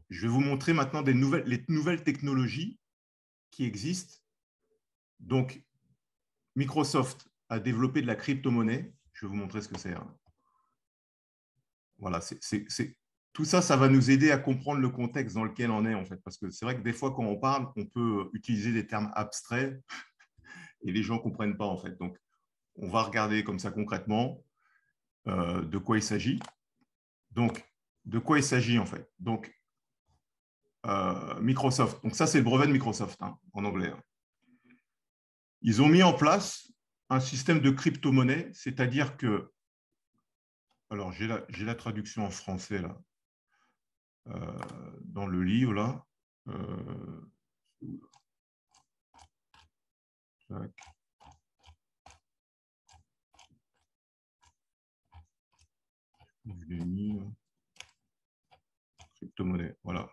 je vais vous montrer maintenant les nouvelles technologies qui existent. Donc, Microsoft a développé de la crypto-monnaie. Je vais vous montrer ce que c'est. Voilà, tout ça, ça va nous aider à comprendre le contexte dans lequel on est, en fait. Parce que c'est vrai que des fois, quand on parle, on peut utiliser des termes abstraits et les gens ne comprennent pas, en fait. Donc, on va regarder comme ça concrètement de quoi il s'agit. Donc, de quoi il s'agit, en fait. Donc, Microsoft. Donc, ça, c'est le brevet de Microsoft, en anglais. Ils ont mis en place un système de crypto-monnaie, c'est-à-dire que, alors j'ai la traduction en français là, dans le livre là. Je l'ai mis, crypto-monnaie, voilà.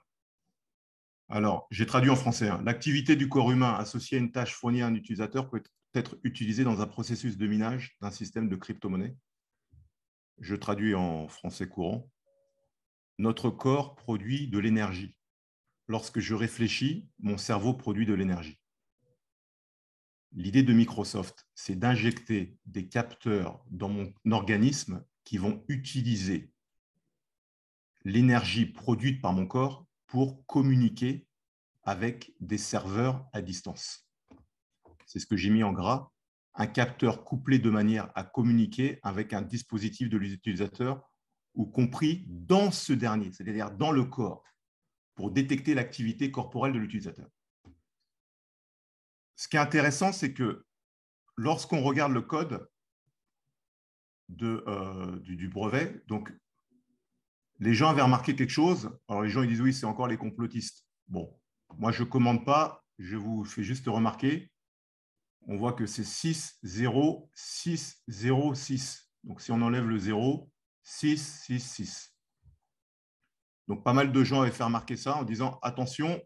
Alors, j'ai traduit en français. L'activité du corps humain associée à une tâche fournie à un utilisateur peut être utilisée dans un processus de minage d'un système de crypto-monnaie. Je traduis en français courant. Notre corps produit de l'énergie. Lorsque je réfléchis, mon cerveau produit de l'énergie. L'idée de Microsoft, c'est d'injecter des capteurs dans mon organisme qui vont utiliser l'énergie produite par mon corps pour communiquer avec des serveurs à distance. C'est ce que j'ai mis en gras, un capteur couplé de manière à communiquer avec un dispositif de l'utilisateur ou compris dans ce dernier, c'est-à-dire dans le corps, pour détecter l'activité corporelle de l'utilisateur. Ce qui est intéressant, c'est que lorsqu'on regarde le code du brevet, donc les gens avaient remarqué quelque chose. Alors les gens ils disent oui, c'est encore les complotistes. Bon, moi je ne commande pas, je vous fais juste remarquer. On voit que c'est 6, 0, 6, 0, 6. Donc si on enlève le 0, 6, 6, 6. Donc pas mal de gens avaient fait remarquer ça en disant attention,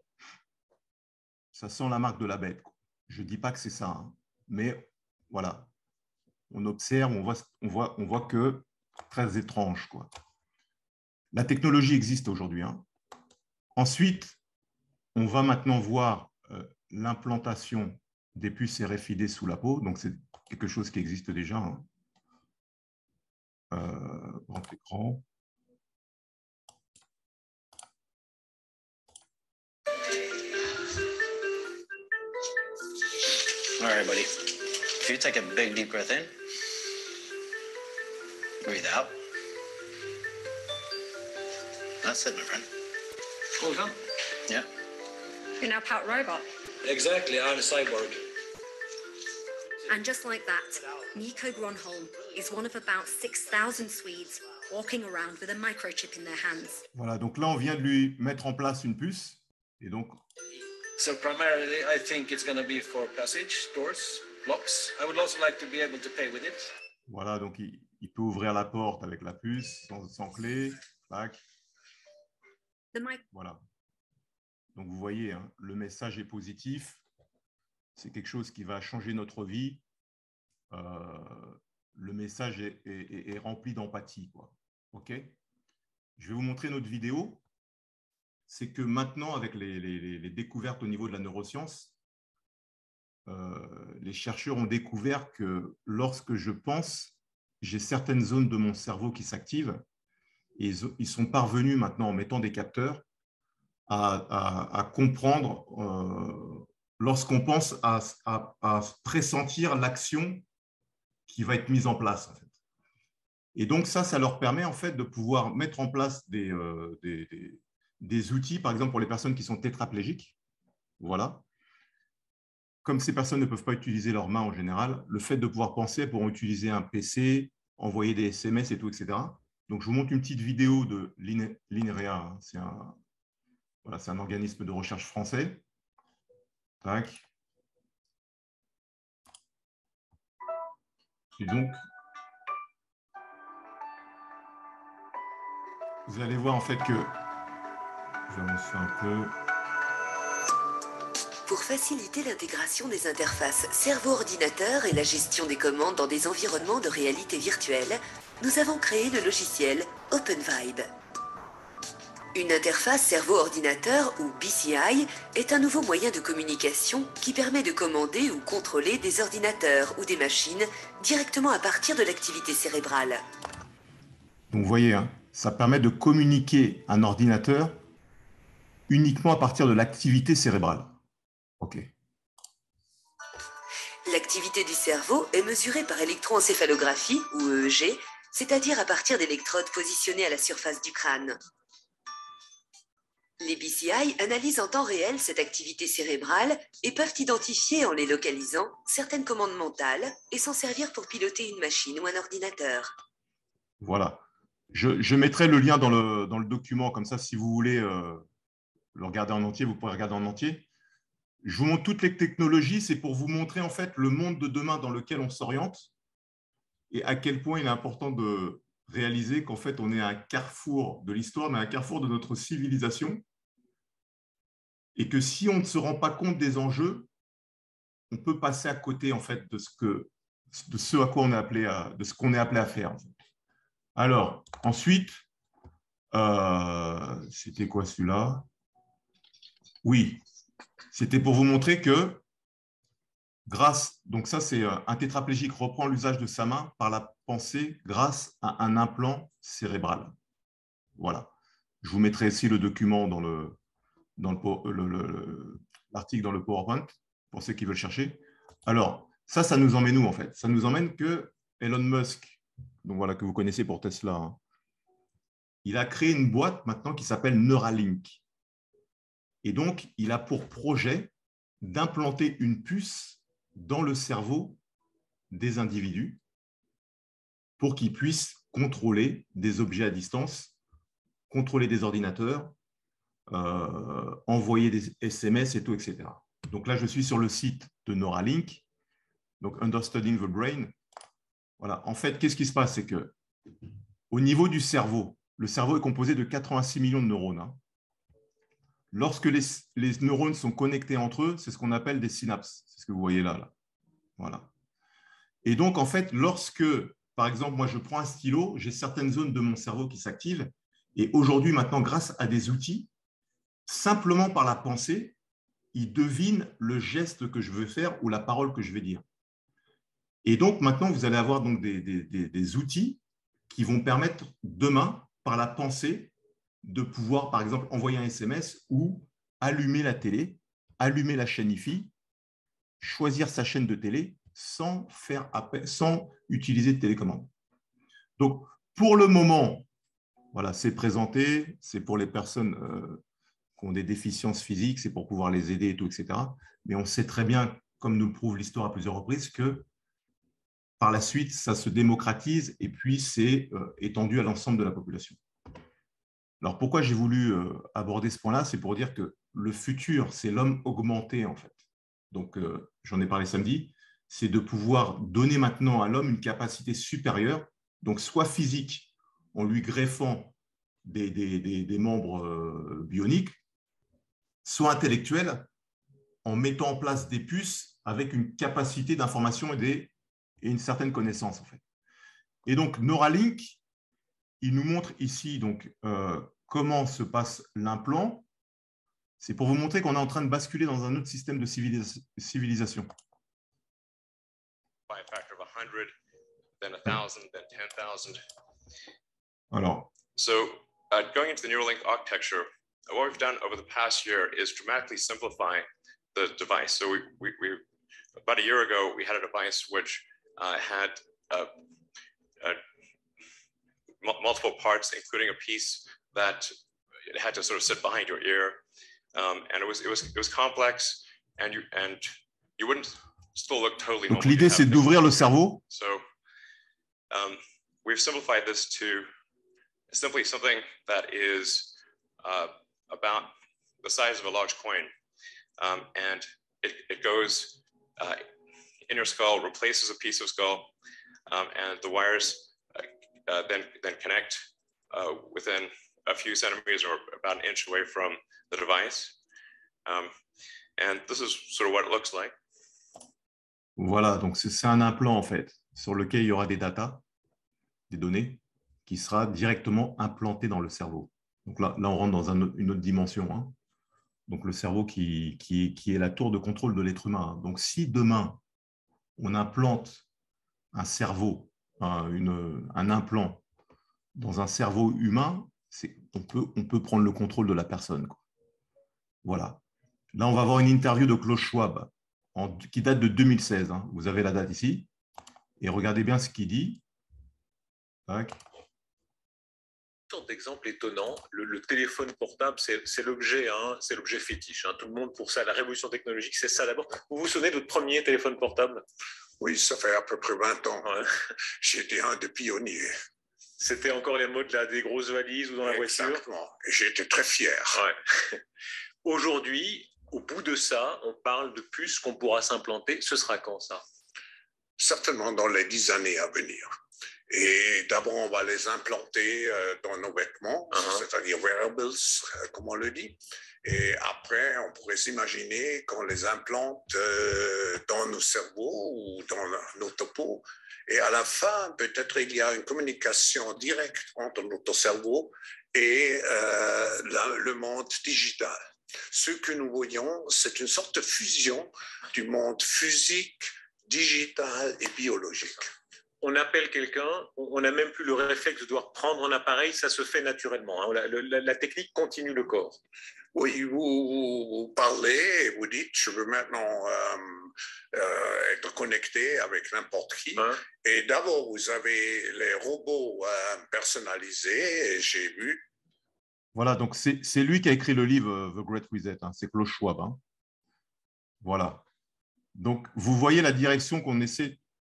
ça sent la marque de la bête. Je ne dis pas que c'est ça, mais voilà, on observe, on voit que très étrange, quoi. La technologie existe aujourd'hui. Ensuite, on va maintenant voir l'implantation des puces RFID sous la peau. Donc, c'est quelque chose qui existe déjà. Grand écran. All right, buddy. If you take a big, deep breath in, breathe out. That's it, my friend. Cool, huh? Yeah. You're now part robot. Exactly, I'm a cyborg. And just like that, Nico Gronholm is one of about 6,000 Swedes walking around with a microchip in their hands. Voilà, donc là, on vient de lui mettre en place une puce. Et donc, So primarily, I think it's going to be for passage, doors, locks. I would also like to be able to pay with it. Voilà, donc il peut ouvrir la porte avec la puce, sans clé. Tac. Voilà. Donc, vous voyez, le message est positif. C'est quelque chose qui va changer notre vie. Le message est rempli d'empathie, quoi. OK ? Je vais vous montrer notre vidéo. C'est que maintenant, avec les découvertes au niveau de la neuroscience, les chercheurs ont découvert que lorsque je pense, j'ai certaines zones de mon cerveau qui s'activent. Et ils sont parvenus maintenant, en mettant des capteurs, à comprendre, lorsqu'on pense, à pressentir l'action qui va être mise en place, en fait. Et donc, ça leur permet, en fait, de pouvoir mettre en place des outils, par exemple, pour les personnes qui sont tétraplégiques. Voilà. Comme ces personnes ne peuvent pas utiliser leurs mains en général, le fait de pouvoir penser, elles pourront utiliser un PC, envoyer des SMS et tout, etc. Donc, je vous montre une petite vidéo de l'INREA. C'est un organisme de recherche français. Tac. Et donc, vous allez voir en fait que je vais avancer un peu. Pour faciliter l'intégration des interfaces cerveau-ordinateur et la gestion des commandes dans des environnements de réalité virtuelle, nous avons créé le logiciel OpenVibe. Une interface cerveau-ordinateur ou BCI est un nouveau moyen de communication qui permet de commander ou contrôler des ordinateurs ou des machines directement à partir de l'activité cérébrale. Donc vous voyez, hein, ça permet de communiquer un ordinateur uniquement à partir de l'activité cérébrale. OK. L'activité du cerveau est mesurée par électroencéphalographie ou EEG, c'est-à-dire à partir d'électrodes positionnées à la surface du crâne. Les BCI analysent en temps réel cette activité cérébrale et peuvent identifier, en les localisant, certaines commandes mentales et s'en servir pour piloter une machine ou un ordinateur. Voilà. Je mettrai le lien dans le document, comme ça, si vous voulez le regarder en entier, vous pourrez regarder en entier. Je vous montre toutes les technologies, c'est pour vous montrer en fait le monde de demain dans lequel on s'oriente et à quel point il est important de réaliser qu'en fait, on est à un carrefour de l'histoire, mais à un carrefour de notre civilisation. Et que si on ne se rend pas compte des enjeux, on peut passer à côté en fait de ce à quoi on est appelé de ce qu'on est appelé à faire. En fait. Alors, ensuite, c'était quoi celui-là? Oui, c'était pour vous montrer que donc ça c'est un tétraplégique reprend l'usage de sa main par la pensée grâce à un implant cérébral. Voilà. Je vous mettrai ici le document dans l'article dans le PowerPoint pour ceux qui veulent chercher. Alors, ça nous emmène où en fait? Ça nous emmène que Elon Musk, donc voilà, que vous connaissez pour Tesla, hein, il a créé une boîte maintenant qui s'appelle Neuralink. Et donc, il a pour projet d'implanter une puce dans le cerveau des individus pour qu'ils puissent contrôler des objets à distance, contrôler des ordinateurs, envoyer des SMS et tout, etc. Donc là, je suis sur le site de Neuralink, donc Understanding the Brain. Voilà. En fait, qu'est-ce qui se passe? C'est que au niveau du cerveau, le cerveau est composé de 86 millions de neurones. Hein. Lorsque les neurones sont connectés entre eux, c'est ce qu'on appelle des synapses. C'est ce que vous voyez là. Voilà. Et donc, en fait, lorsque, par exemple, moi, je prends un stylo, j'ai certaines zones de mon cerveau qui s'activent. Et aujourd'hui, maintenant, grâce à des outils, simplement par la pensée, il devine le geste que je veux faire ou la parole que je vais dire. Et donc, maintenant, vous allez avoir donc des outils qui vont permettre demain, par la pensée, de pouvoir, par exemple, envoyer un SMS ou allumer la télé, allumer la chaîne IFI, choisir sa chaîne de télé sans utiliser de télécommande. Donc, pour le moment, voilà, c'est présenté, c'est pour les personnes qui ont des déficiences physiques, c'est pour pouvoir les aider et tout, etc. Mais on sait très bien, comme nous le prouve l'histoire à plusieurs reprises, que par la suite, ça se démocratise et puis c'est étendu à l'ensemble de la population. Alors, pourquoi j'ai voulu aborder ce point-là? C'est pour dire que le futur, c'est l'homme augmenté, en fait. Donc, j'en ai parlé samedi, c'est de pouvoir donner maintenant à l'homme une capacité supérieure, donc soit physique, en lui greffant des membres bioniques, soit intellectuelle, en mettant en place des puces avec une capacité d'information et une certaine connaissance, en fait. Et donc, Neuralink, il nous montre ici donc, comment se passe l'implant. C'est pour vous montrer qu'on est en train de basculer dans un autre système de civilisation. By a factor of 100, then 1,000, then 10,000. Alors, So going into the Neuralink architecture, what we've done over the past year is dramatically simplify the device. So we about a year ago, we had a device which had multiple parts, including a piece that it had to sort of sit behind your ear, and it was complex, and you wouldn't still look totally normal. Donc l'idée, c'est d'ouvrir le cerveau. So we've simplified this to simply something that is about the size of a large coin, and it goes in your skull, replaces a piece of skull, and the wires then connect within a few centimeters or about an inch away from the device. And this is sort of what it looks like. Voilà, donc c'est un implant en fait, sur lequel il y aura des datas, des données, qui sera directement implanté dans le cerveau. Donc là, on rentre dans une autre dimension. Hein. Donc le cerveau qui est la tour de contrôle de l'être humain. Hein. Donc si demain, on implante un cerveau, un implant dans un cerveau humain, on peut prendre le contrôle de la personne. Quoi. Voilà. Là, on va avoir une interview de Klaus Schwab qui date de 2016. Hein. Vous avez la date ici. Et regardez bien ce qu'il dit. Tac. Sorte d'exemple étonnant, le téléphone portable, c'est l'objet, hein, c'est l'objet fétiche. Hein. Tout le monde pour ça, la révolution technologique, c'est ça d'abord. Vous vous souvenez de votre premier téléphone portable? Oui, ça fait à peu près 20 ans. Ouais. J'étais un des pionniers. C'était encore les modes là, des grosses valises ou dans la voiture? Exactement. Et j'étais très fier. Ouais. Aujourd'hui, au bout de ça, on parle de puces qu'on pourra s'implanter. Ce sera quand ça? Certainement dans les 10 années à venir. Et d'abord, on va les implanter dans nos vêtements, c'est-à-dire wearables, comme on le dit. Et après, on pourrait s'imaginer qu'on les implante dans nos cerveaux ou dans notre peau. Et à la fin, peut-être il y a une communication directe entre notre cerveau et le monde digital. Ce que nous voyons, c'est une sorte de fusion du monde physique, digital et biologique. On appelle quelqu'un, on n'a même plus le réflexe de devoir prendre un appareil, ça se fait naturellement. Hein. La technique continue le corps. Oui, vous parlez, vous dites, je veux maintenant être connecté avec n'importe qui. Hein? Et d'abord, vous avez les robots personnalisés, j'ai vu. Voilà, donc c'est lui qui a écrit le livre The Great Reset, hein, c'est Klaus Schwab. Hein. Voilà. Donc, vous voyez la direction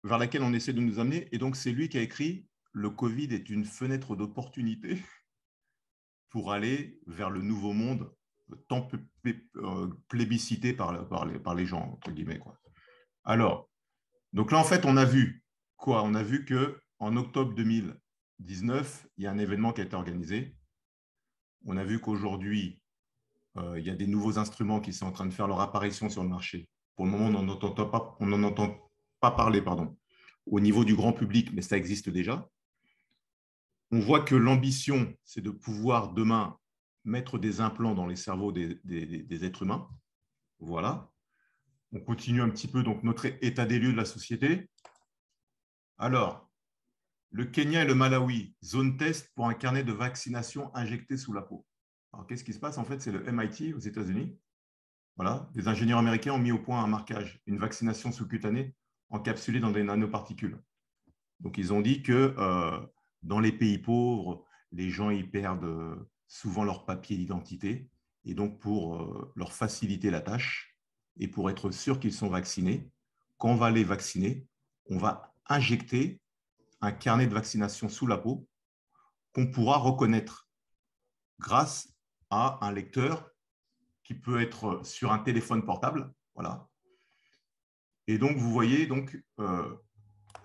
vers laquelle on essaie de nous amener. Et donc, c'est lui qui a écrit « Le Covid est une fenêtre d'opportunité pour aller vers le nouveau monde tant plébiscité par les gens, entre guillemets. Quoi. » Alors, donc là, en fait, on a vu quoi? On a vu qu'en octobre 2019, il y a un événement qui a été organisé. On a vu qu'aujourd'hui, il y a des nouveaux instruments qui sont en train de faire leur apparition sur le marché. Pour le moment, on n'en entend pas parler, au niveau du grand public, mais ça existe déjà. On voit que l'ambition, c'est de pouvoir demain mettre des implants dans les cerveaux des êtres humains. Voilà. On continue un petit peu donc notre état des lieux de la société. Alors, le Kenya et le Malawi, zone test pour un carnet de vaccination injecté sous la peau. Alors, qu'est-ce qui se passe? En fait, c'est le MIT aux États-Unis. Voilà, des ingénieurs américains ont mis au point un marquage, une vaccination sous-cutanée encapsulée dans des nanoparticules. Donc, ils ont dit que dans les pays pauvres, les gens y perdent souvent leur papier d'identité. Et donc, pour leur faciliter la tâche et pour être sûr qu'ils sont vaccinés, quand on va les vacciner, on va injecter un carnet de vaccination sous la peau qu'on pourra reconnaître grâce à un lecteur qui peut être sur un téléphone portable. Voilà. Et donc, vous voyez,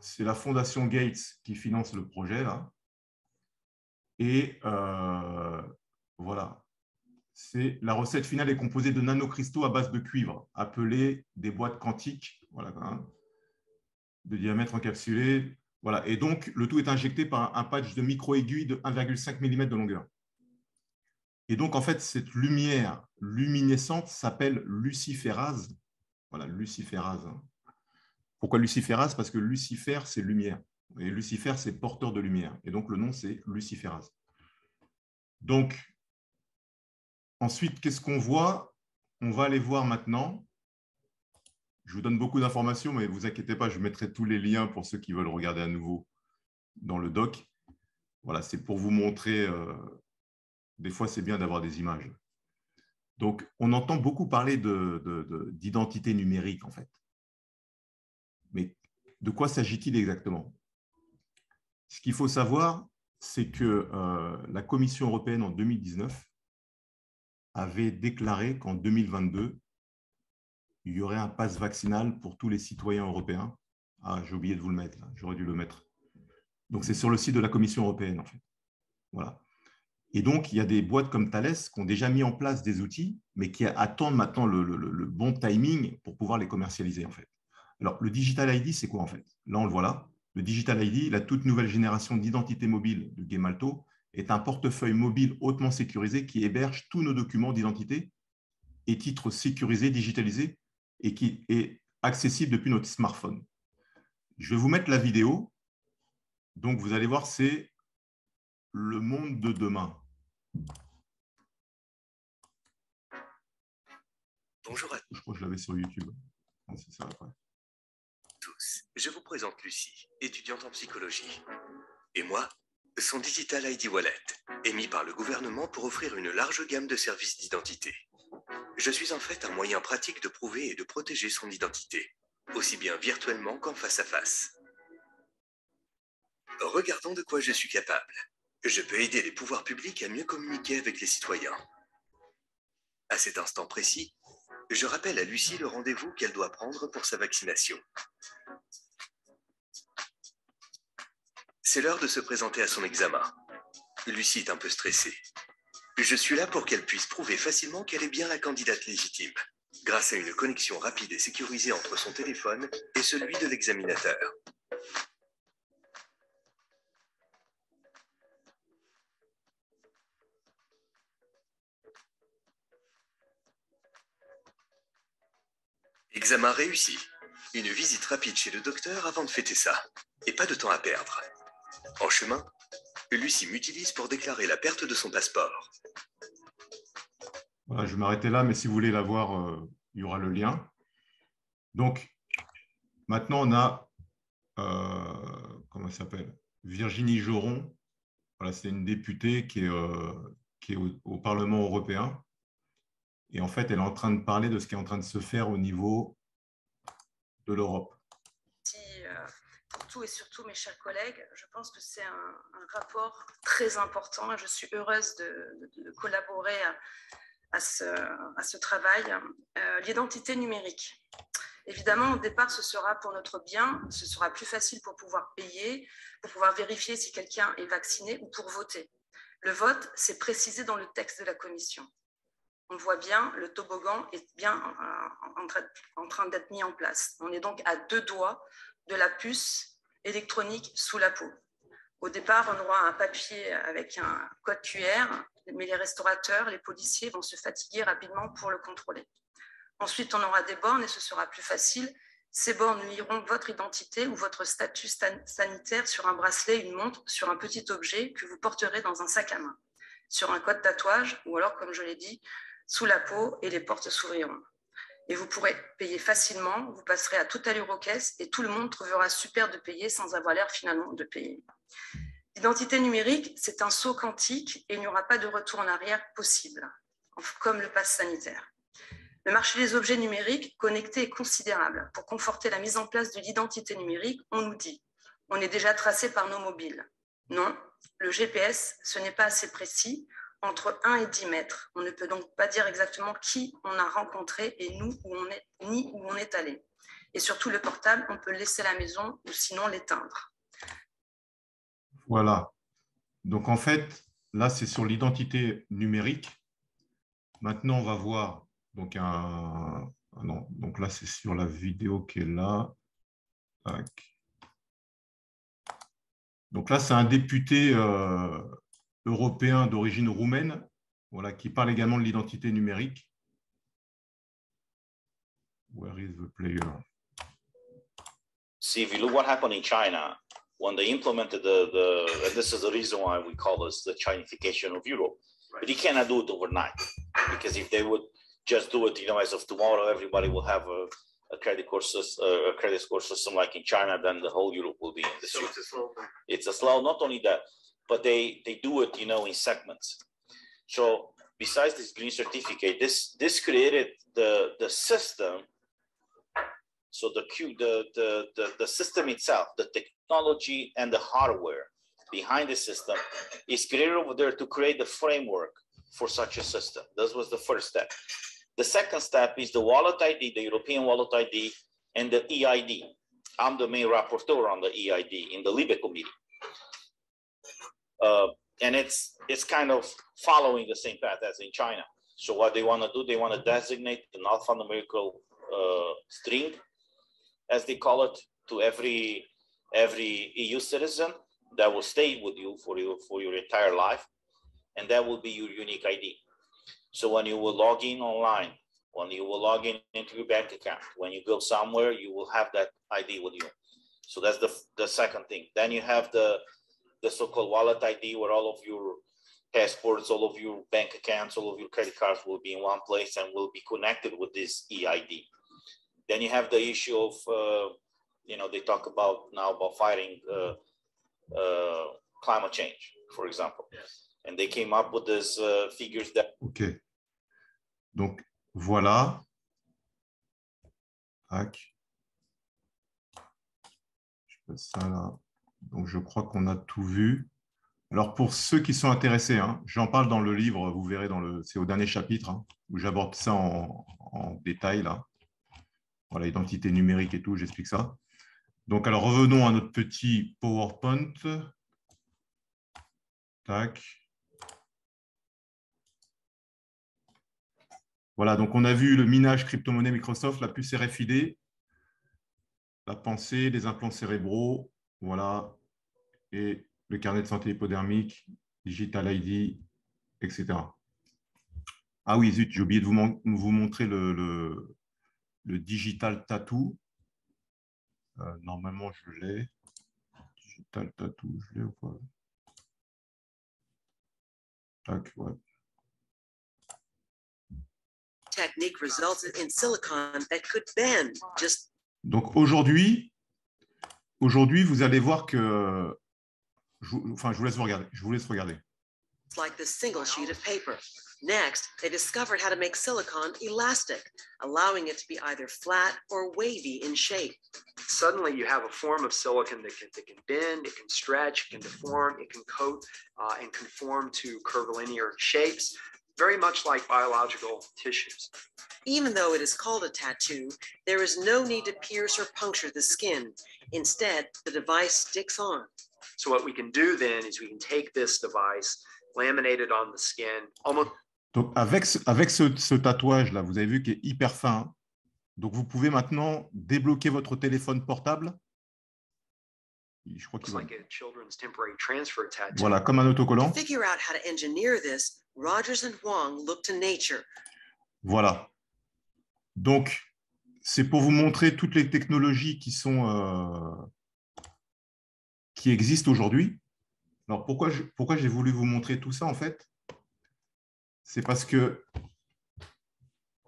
c'est la Fondation Gates qui finance le projet. Là. Et voilà. La recette finale est composée de nanocristaux à base de cuivre, appelés des boîtes quantiques, voilà, hein, de diamètre encapsulé. Voilà. Et donc, le tout est injecté par un patch de micro-aiguille de 1,5 mm de longueur. Et donc, en fait, cette lumière luminescente s'appelle luciférase. Voilà, luciférase. Pourquoi luciférase? Parce que Lucifer, c'est lumière. Et Lucifer, c'est porteur de lumière. Et donc, le nom, c'est luciférase. Donc, ensuite, qu'est-ce qu'on voit? On va aller voir maintenant. Je vous donne beaucoup d'informations, mais ne vous inquiétez pas, je mettrai tous les liens pour ceux qui veulent regarder à nouveau dans le doc. Voilà, c'est pour vous montrer... Des fois, c'est bien d'avoir des images. Donc, on entend beaucoup parler d'identité numérique, en fait. Mais de quoi s'agit-il exactement? Ce qu'il faut savoir, c'est que la Commission européenne, en 2019, avait déclaré qu'en 2022, il y aurait un pass vaccinal pour tous les citoyens européens. Ah, j'ai oublié de vous le mettre, j'aurais dû le mettre. Donc, c'est sur le site de la Commission européenne, en fait. Voilà. Et donc, il y a des boîtes comme Thales qui ont déjà mis en place des outils, mais qui attendent maintenant le bon timing pour pouvoir les commercialiser, en fait. Alors, le Digital ID, c'est quoi, en fait? Là, on le voit là. Le Digital ID, la toute nouvelle génération d'identité mobile de Gemalto, est un portefeuille mobile hautement sécurisé qui héberge tous nos documents d'identité et titres sécurisés, digitalisés et qui est accessible depuis notre smartphone. Je vais vous mettre la vidéo. Donc, vous allez voir, c'est le monde de demain. Bonjour à Je crois que je l'avais sur YouTube. C'est ça après. tous. Je vous présente Lucie, étudiante en psychologie. Et moi, son Digital ID Wallet, émis par le gouvernement pour offrir une large gamme de services d'identité. Je suis en fait un moyen pratique de prouver et de protéger son identité, aussi bien virtuellement qu'en face à face. Regardons de quoi je suis capable. Je peux aider les pouvoirs publics à mieux communiquer avec les citoyens. À cet instant précis, je rappelle à Lucie le rendez-vous qu'elle doit prendre pour sa vaccination. C'est l'heure de se présenter à son examen. Lucie est un peu stressée. Je suis là pour qu'elle puisse prouver facilement qu'elle est bien la candidate légitime, grâce à une connexion rapide et sécurisée entre son téléphone et celui de l'examinateur. Examen réussi. Une visite rapide chez le docteur avant de fêter ça. Et pas de temps à perdre. En chemin, Lucie m'utilise pour déclarer la perte de son passeport. Voilà, je vais m'arrêter là, mais si vous voulez la voir, il y aura le lien. Donc, maintenant, on a, comment elle s'appelle, Virginie Joron. Voilà, c'est une députée qui est au Parlement européen. Et en fait, elle est en train de parler de ce qui est en train de se faire au niveau de l'Europe. Pour tout et surtout mes chers collègues, je pense que c'est un rapport très important et je suis heureuse de collaborer à ce travail. L'identité numérique. Évidemment, au départ, ce sera pour notre bien, ce sera plus facile pour pouvoir payer, pour pouvoir vérifier si quelqu'un est vacciné ou pour voter. Le vote, c'est précisé dans le texte de la Commission. On voit bien, le toboggan est bien en train d'être mis en place. On est donc à 2 doigts de la puce électronique sous la peau. Au départ, on aura un papier avec un code QR, mais les restaurateurs, les policiers vont se fatiguer rapidement pour le contrôler. Ensuite, on aura des bornes et ce sera plus facile. Ces bornes liront votre identité ou votre statut sanitaire sur un bracelet, une montre, sur un petit objet que vous porterez dans un sac à main, sur un code tatouage ou alors, comme je l'ai dit, sous la peau et les portes s'ouvriront. Et vous pourrez payer facilement, vous passerez à toute allure aux caisses et tout le monde trouvera super de payer sans avoir l'air finalement de payer. L'identité numérique, c'est un saut quantique et il n'y aura pas de retour en arrière possible, comme le pass sanitaire. Le marché des objets numériques connectés est considérable. Pour conforter la mise en place de l'identité numérique, on nous dit on est déjà tracé par nos mobiles. Non, le GPS, ce n'est pas assez précis. Entre 1 et 10 mètres. On ne peut donc pas dire exactement qui on a rencontré et nous, ni où on est allé. Et surtout, le portable, on peut le laisser à la maison ou sinon l'éteindre. Voilà. Donc, en fait, là, c'est sur l'identité numérique. Maintenant, on va voir donc non, donc là, c'est sur la vidéo qui est là. Tac. Donc là, c'est un député européen d'origine roumaine, voilà, qui parle également de l'identité numérique. Where is the player? See, if you look what happened in China, when they implemented and this is the reason why we call this the Chinification of Europe, right. But you cannot do it overnight, because if they would just do it, as of tomorrow, everybody will have a credit score system like in China, then the whole Europe will be in this. So it's a slow, not only that, but they do it, in segments. So besides this green certificate, this created the system. So the system itself, the technology and the hardware behind the system is created over there to create the framework for such a system. This was the first step. The second step is the wallet ID, the European wallet ID, and the EID. I'm the main rapporteur on the EID in the LIBE committee. And it's kind of following the same path as in China. So what they want to do, they want to designate an alphanumerical string, as they call it, to every EU citizen that will stay with you for your entire life, and that will be your unique ID. So when you will log in online, when you will log in into your bank account, when you go somewhere, you will have that ID with you. So that's the second thing. Then you have the so-called wallet ID, where all of your passports, all of your bank accounts, all of your credit cards will be in one place and will be connected with this EID. Then you have the issue of, they talk about now about fighting climate change, for example. Yes. And they came up with these figures that... OK. Donc, voilà. Tac. Je fais ça là. Donc, je crois qu'on a tout vu. Alors, pour ceux qui sont intéressés, hein, j'en parle dans le livre, vous verrez, c'est au dernier chapitre, hein, où j'aborde ça en détail. Là. Voilà, identité numérique et tout, j'explique ça. Donc, alors, revenons à notre petit PowerPoint. Tac. Voilà, donc on a vu le minage crypto-monnaie Microsoft, la puce RFID, la pensée, les implants cérébraux, voilà, et le carnet de santé hypodermique, Digital ID, etc. Ah oui, zut, j'ai oublié de vous montrer le Digital Tattoo. Normalement, je l'ai. Digital Tattoo, je l'ai ou pas? Tac, ouais. Technique resulted in silicon that could bend just... Donc aujourd'hui, vous allez voir que... je vous laisse regarder. It's like this single sheet of paper. Next, they discovered how to make silicon elastic, allowing it to be either flat or wavy in shape. Suddenly, you have a form of silicon that can bend, it can stretch, it can deform, it can coat and conform to curvilinear shapes, very much like biological tissues. Even though it is called a tattoo, there is no need to pierce or puncture the skin. Instead, the device sticks on. So what we can do then is we can take this device, laminate it on the skin, almost... Donc, avec ce tatouage-là, vous avez vu qu'il est hyper fin. Hein. Donc, vous pouvez maintenant débloquer votre téléphone portable. Je crois qu'il va... Voilà, comme un autocollant. Voilà. Donc, c'est pour vous montrer toutes les technologies qui existent aujourd'hui. Alors, pourquoi j'ai voulu vous montrer tout ça, en fait? C'est parce que,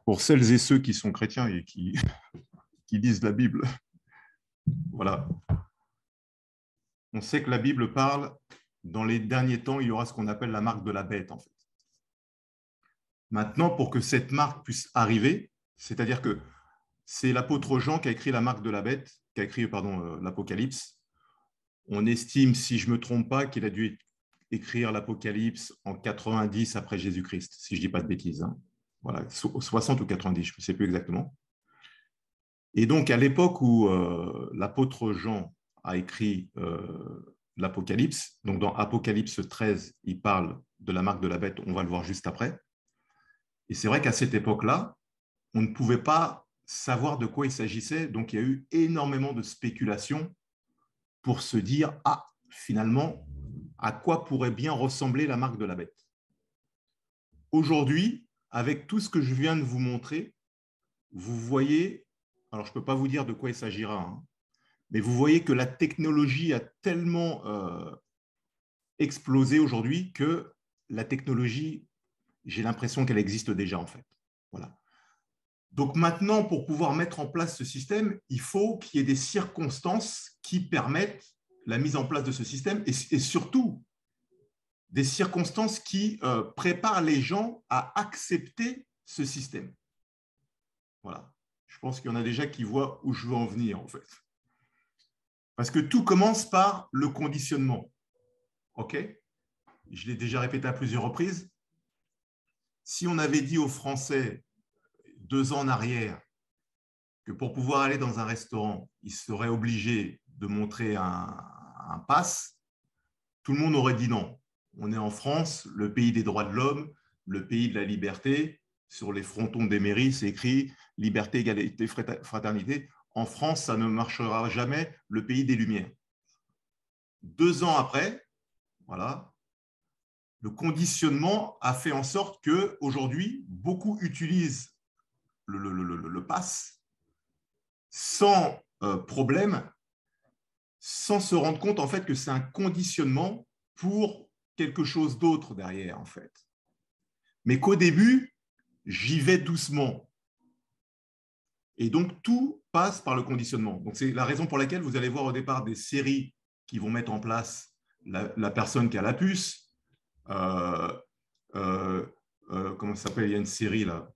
pour celles et ceux qui sont chrétiens et qui lisent la Bible, voilà. On sait que la Bible parle, dans les derniers temps, il y aura ce qu'on appelle la marque de la bête, en fait. Maintenant, pour que cette marque puisse arriver, c'est-à-dire que c'est l'apôtre Jean qui a écrit la marque de la bête, qui a écrit, l'Apocalypse. On estime, si je ne me trompe pas, qu'il a dû écrire l'Apocalypse en 90 après Jésus-Christ, si je ne dis pas de bêtises. Hein. Voilà, 60 ou 90, je ne sais plus exactement. Et donc, à l'époque où l'apôtre Jean a écrit l'Apocalypse, donc dans Apocalypse 13, il parle de la marque de la bête, on va le voir juste après. Et c'est vrai qu'à cette époque-là, on ne pouvait pas savoir de quoi il s'agissait, donc il y a eu énormément de spéculations pour se dire « Ah, finalement, à quoi pourrait bien ressembler la marque de la bête ?» Aujourd'hui, avec tout ce que je viens de vous montrer, vous voyez, alors je ne peux pas vous dire de quoi il s'agira, hein, mais vous voyez que la technologie a tellement explosé aujourd'hui que la technologie, j'ai l'impression qu'elle existe déjà en fait. Voilà. Donc maintenant, pour pouvoir mettre en place ce système, il faut qu'il y ait des circonstances qui permettent la mise en place de ce système et surtout des circonstances qui préparent les gens à accepter ce système. Voilà. Je pense qu'il y en a déjà qui voient où je veux en venir en fait. Parce que tout commence par le conditionnement. OK? Je l'ai déjà répété à plusieurs reprises. Si on avait dit aux Français 2 ans en arrière que pour pouvoir aller dans un restaurant, ils seraient obligés de montrer un pass, tout le monde aurait dit non. On est en France, le pays des droits de l'homme, le pays de la liberté. Sur les frontons des mairies, c'est écrit « Liberté, égalité, fraternité ». En France, ça ne marchera jamais, le pays des Lumières. 2 ans après, voilà, le conditionnement a fait en sorte qu'aujourd'hui, beaucoup utilisent le pass sans problème, sans se rendre compte en fait que c'est un conditionnement pour quelque chose d'autre derrière en fait. Mais qu'au début, j'y vais doucement. Et donc, tout passe par le conditionnement. Donc, c'est la raison pour laquelle vous allez voir au départ des séries qui vont mettre en place la personne qui a la puce. Comment ça s'appelle? Il y a une série là,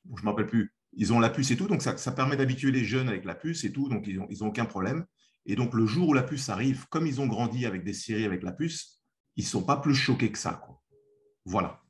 je ne me rappelle plus. Ils ont la puce et tout, donc ça permet d'habituer les jeunes avec la puce et tout, donc ils n'ont aucun problème. Et donc, le jour où la puce arrive, comme ils ont grandi avec des séries avec la puce, ils ne sont pas plus choqués que ça, quoi. Voilà.